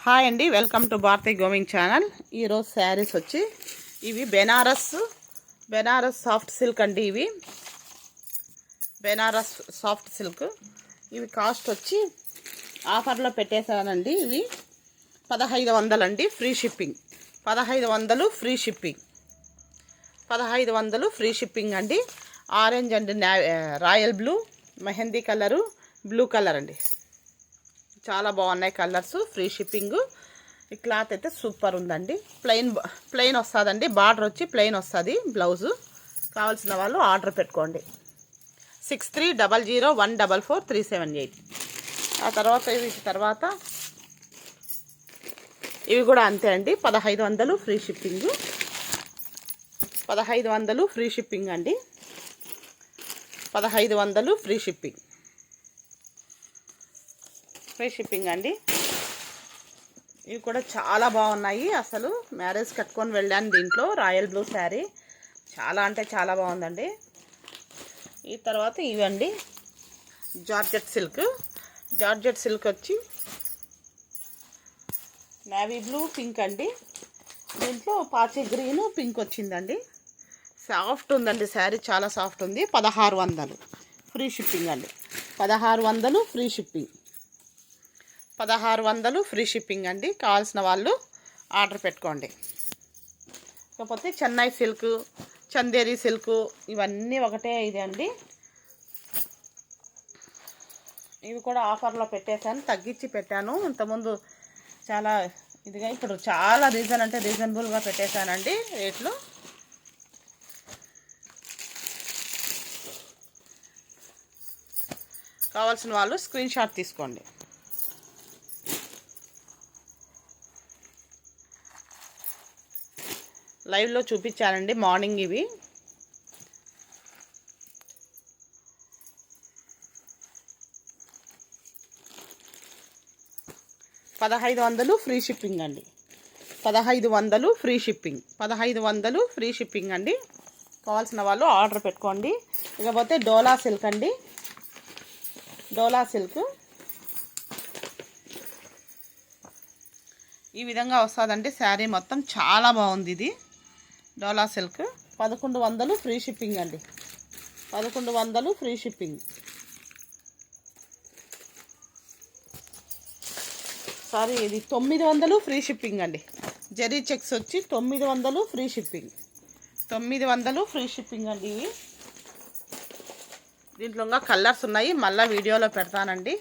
Hi అండి, welcome to Bharathi గోవింగ్ channel. ఈరోజు శారీస్ వచ్చి ఇవి బెనారస్ సాఫ్ట్ సిల్క్ అండి. ఇవి బెనారస్ సాఫ్ట్ సిల్క్. ఇవి కాస్ట్ వచ్చి ఆఫర్లో పెట్టేశానండి. ఇవి 1500 అండి, free shipping. 1500 free shipping. 1500 free shipping అండి. Orange and royal blue, mehndi colour, blue colour అండి. చాలా బాగున్నాయి కలర్స్. Free shipping. ఈ క్లాత్ అయితే సూపర్ ఉందండి. ప్లెయిన్ వస్తుందండి. బార్డర్ వచ్చి ప్లెయిన్ వస్తుంది. బ్లౌజు కావాల్సిన వాళ్ళు ఆర్డర్ పెట్టుకోండి. 6300144378. ఆ తర్వాత ఇవి కూడా అంతే అండి. 1500 ఫ్రీ షిప్పింగ్. 1500 ఫ్రీ షిప్పింగ్ అండి. 1500 ఫ్రీ షిప్పింగ్. ఫ్రీ షిప్పింగ్ అండి. ఇవి కూడా చాలా బాగున్నాయి. అసలు మ్యారేజ్ కట్టుకొని వెళ్ళాను దీంట్లో. రాయల్ బ్లూ శారీ చాలా అంటే చాలా బాగుందండి. ఈ తర్వాత ఇవండి జార్జెట్ సిల్క్. జార్జెట్ సిల్క్ వచ్చి నేవీ బ్లూ, పింక్ అండి. దీంట్లో పాచి గ్రీన్, పింక్ వచ్చిందండి. సాఫ్ట్ ఉందండి శారీ, చాలా సాఫ్ట్ ఉంది. 1600 ఫ్రీ షిప్పింగ్ అండి. 1600 ఫ్రీ షిప్పింగ్. 1600 ఫ్రీ షిప్పింగ్ అండి. కావాల్సిన వాళ్ళు ఆర్డర్ పెట్టుకోండి. కాకపోతే చెన్నై సిల్క్, చందేరి సిల్క్ ఇవన్నీ ఒకటే ఇది అండి. ఇవి కూడా ఆఫర్లో పెట్టేశాను, తగ్గించి పెట్టాను. ఇంతకుముందు చాలా ఇదిగా, ఇప్పుడు చాలా రీజనబుల్గా పెట్టేశానండి రేట్లు. కావాల్సిన వాళ్ళు స్క్రీన్ షాట్ తీసుకోండి. లైవ్లో చూపించానండి మార్నింగ్. ఇవి 1500 ఫ్రీ షిప్పింగ్ అండి. 1500 ఫ్రీ షిప్పింగ్. 1500 ఫ్రీ షిప్పింగ్ అండి. కావాల్సిన వాళ్ళు ఆర్డర్ పెట్టుకోండి. ఇకపోతే డోలా సిల్క్ అండి. డోలా సిల్క్ ఈ విధంగా వస్తుందండి. శారీ మొత్తం చాలా బాగుంది. ఇది డోలా సిల్క్. 1100 ఫ్రీ షిప్పింగ్ అండి. 1100 ఫ్రీ షిప్పింగ్. సారీ, ఇది 900 ఫ్రీ షిప్పింగ్ అండి. జరీ చెక్స్ వచ్చి 900 ఫ్రీ షిప్పింగ్. 900 ఫ్రీ షిప్పింగ్ అండి. ఇవి దీంట్లో ఇంకా కలర్స్ ఉన్నాయి, మళ్ళీ వీడియోలో పెడతానండి.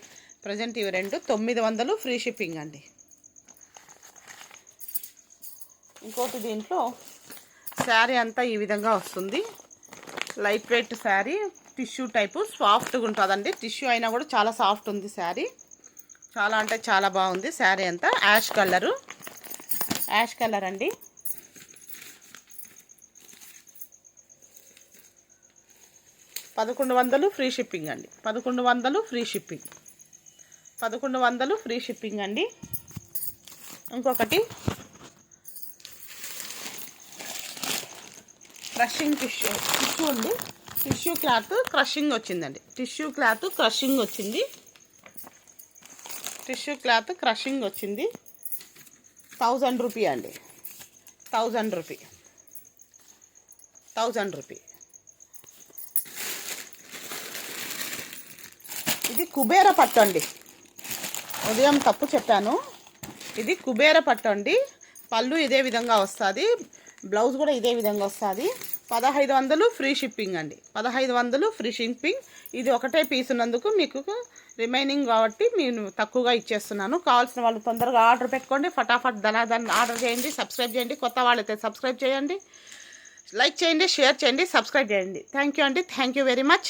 ప్రజెంట్ ఇవి రెండు 900 ఫ్రీ షిప్పింగ్ అండి. ఇంకోటి దీంట్లో శారీ అంతా ఈ విధంగా వస్తుంది. Light weight sari, tissue type, సాఫ్ట్గా ఉంటుందండి. టిష్యూ అయినా కూడా చాలా సాఫ్ట్ ఉంది శారీ. చాలా అంటే చాలా బాగుంది శారీ అంతా. యాష్ కలర్ అండి. $1100 ఫ్రీ షిప్పింగ్ అండి. 1100 ఫ్రీ షిప్పింగ్. 1100 ఫ్రీ షిప్పింగ్ అండి. ఇంకొకటి క్రషింగ్ టిష్యూ అండి. టిష్యూ క్లాత్ క్రషింగ్ వచ్చిందండి. టిష్యూ క్లాత్ క్రషింగ్ వచ్చింది. 1000 రూపీ అండి. 1000 రూపీ. ఇది కుబేర పట్టు అండి. ఉదయం తప్పు చెప్పాను. ఇది కుబేర పట్టు అండి. పళ్ళు ఇదే విధంగా వస్తుంది. బ్లౌజ్ కూడా ఇదే విధంగా వస్తుంది. 1500 ఫ్రీ షిప్పింగ్ అండి. 1500 ఫ్రీ షిప్పింగ్. ఇది ఒకటే పీస్ ఉన్నందుకు మీకు రిమైనింగ్ కాబట్టి నేను తక్కువగా ఇచ్చేస్తున్నాను. కావాల్సిన వాళ్ళు తొందరగా ఆర్డర్ పెట్టుకోండి. ఫటాఫట్ ధనాధన్ ఆర్డర్ చేయండి. సబ్స్క్రైబ్ చేయండి. కొత్త వాళ్ళైతే సబ్స్క్రైబ్ చేయండి. లైక్ చేయండి, షేర్ చేయండి, సబ్స్క్రైబ్ చేయండి. థ్యాంక్ యూ అండి. Thank you very much.